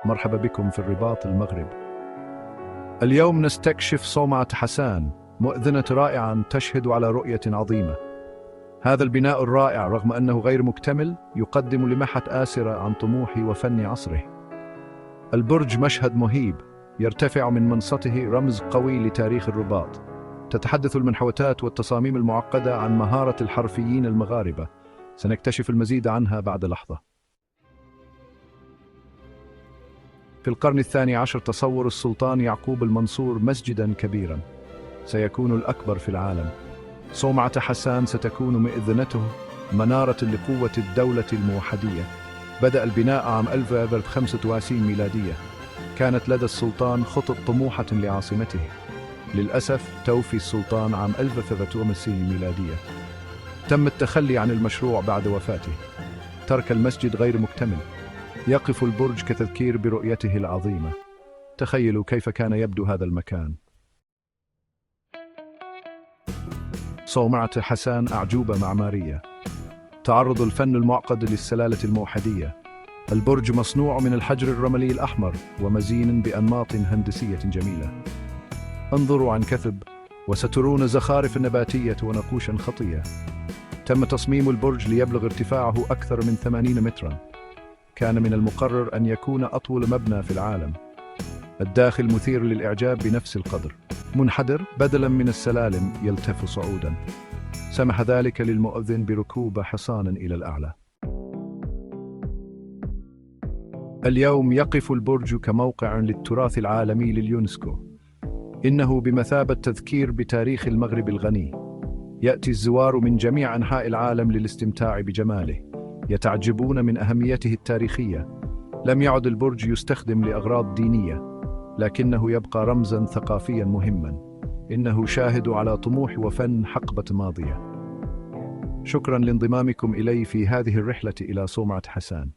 مرحبا بكم في الرباط المغرب. اليوم نستكشف صومعة حسان، مؤذنة رائعة تشهد على رؤية عظيمة. هذا البناء الرائع رغم أنه غير مكتمل يقدم لمحة آسرة عن طموح وفن عصره. البرج مشهد مهيب يرتفع من منصته، رمز قوي لتاريخ الرباط. تتحدث المنحوتات والتصاميم المعقدة عن مهارة الحرفيين المغاربة. سنكتشف المزيد عنها بعد لحظة. في القرن الثاني عشر تصور السلطان يعقوب المنصور مسجداً كبيراً سيكون الأكبر في العالم. صومعة حسان ستكون مئذنته منارة لقوة الدولة الموحدية. بدأ البناء عام 1055 ميلادية. كانت لدى السلطان خطط طموحة لعاصمته. للأسف توفي السلطان عام 1350 ميلادية. تم التخلي عن المشروع بعد وفاته. ترك المسجد غير مكتمل. يقف البرج كتذكير برؤيته العظيمة. تخيلوا كيف كان يبدو هذا المكان. صومعة حسان أعجوبة معمارية. تعرض الفن المعقد للسلالة الموحدية. البرج مصنوع من الحجر الرملي الأحمر ومزين بأنماط هندسية جميلة. انظروا عن كثب وسترون زخارف نباتية ونقوشا خطية. تم تصميم البرج ليبلغ ارتفاعه أكثر من 80 مترا. كان من المقرر أن يكون أطول مبنى في العالم. الداخل مثير للإعجاب بنفس القدر، منحدر بدلاً من السلالم يلتف صعوداً. سمح ذلك للمؤذن بركوب حصان إلى الأعلى. اليوم يقف البرج كموقع للتراث العالمي لليونسكو. إنه بمثابة تذكير بتاريخ المغرب الغني. يأتي الزوار من جميع أنحاء العالم للاستمتاع بجماله. يتعجبون من أهميته التاريخية. لم يعد البرج يستخدم لأغراض دينية، لكنه يبقى رمزاً ثقافياً مهماً. إنه شاهد على طموح وفن حقبة ماضية. شكراً لانضمامكم إلي في هذه الرحلة إلى صومعة حسان.